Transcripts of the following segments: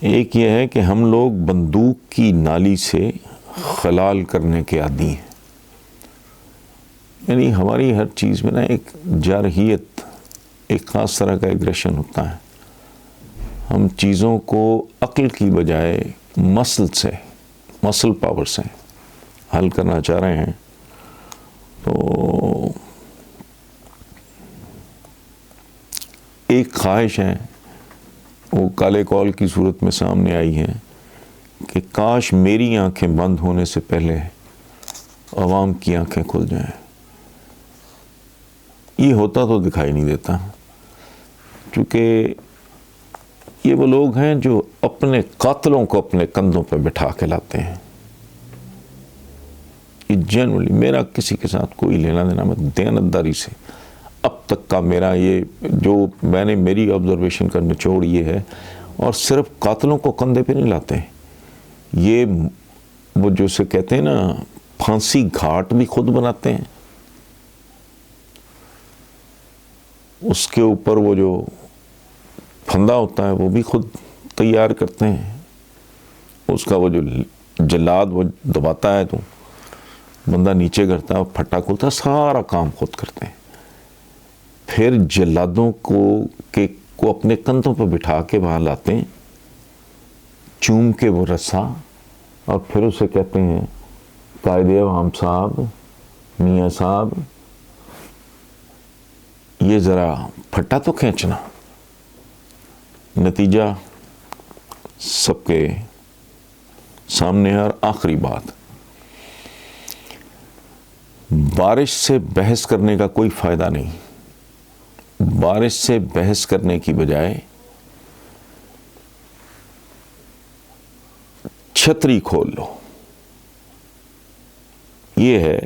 ایک یہ ہے کہ ہم لوگ بندوق کی نالی سے خلال کرنے کے عادی ہیں. یعنی ہماری ہر چیز میں نا ایک جارحیت، ایک خاص طرح کا ایگریشن ہوتا ہے. ہم چیزوں کو عقل کی بجائے مسل پاور سے حل کرنا چاہ رہے ہیں. تو ایک خواہش ہے، وہ کالے کال کی صورت میں سامنے آئی ہے کہ کاش میری آنکھیں بند ہونے سے پہلے عوام کی آنکھیں کھل جائیں. یہ ہوتا تو دکھائی نہیں دیتا، کیونکہ یہ وہ لوگ ہیں جو اپنے قاتلوں کو اپنے کندھوں پہ بٹھا کے لاتے ہیں. یہ جنرلی میرا کسی کے ساتھ کوئی لینا دینا، میں دیانتداری سے اب تک کا میرا یہ جو میں نے میری آبزرویشن کا نچوڑ یہ ہے. اور صرف قاتلوں کو کندھے پہ نہیں لاتے، یہ وہ جو سے کہتے ہیں نا پھانسی گھاٹ بھی خود بناتے ہیں. اس کے اوپر وہ جو پھندا ہوتا ہے وہ بھی خود تیار کرتے ہیں. اس کا وہ جو جلاد وہ دباتا ہے تو بندہ نیچے کرتا ہے، پھٹا کھولتا ہے، سارا کام خود کرتے ہیں. پھر جلادوں کو اپنے کندھوں پہ بٹھا کے وہاں لاتے ہیں، چوم کے وہ رسا، اور پھر اسے کہتے ہیں قائد عوام صاحب، میاں صاحب یہ ذرا پھٹا تو کھینچنا. نتیجہ سب کے سامنے ہے. اور آخری بات، بارش سے بحث کرنے کا کوئی فائدہ نہیں. بارش سے بحث کرنے کی بجائے چھتری کھول لو. یہ ہے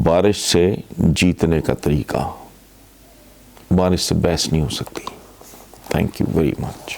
بارش سے جیتنے کا طریقہ. بارش سے بحث نہیں ہو سکتی. Thank you very much.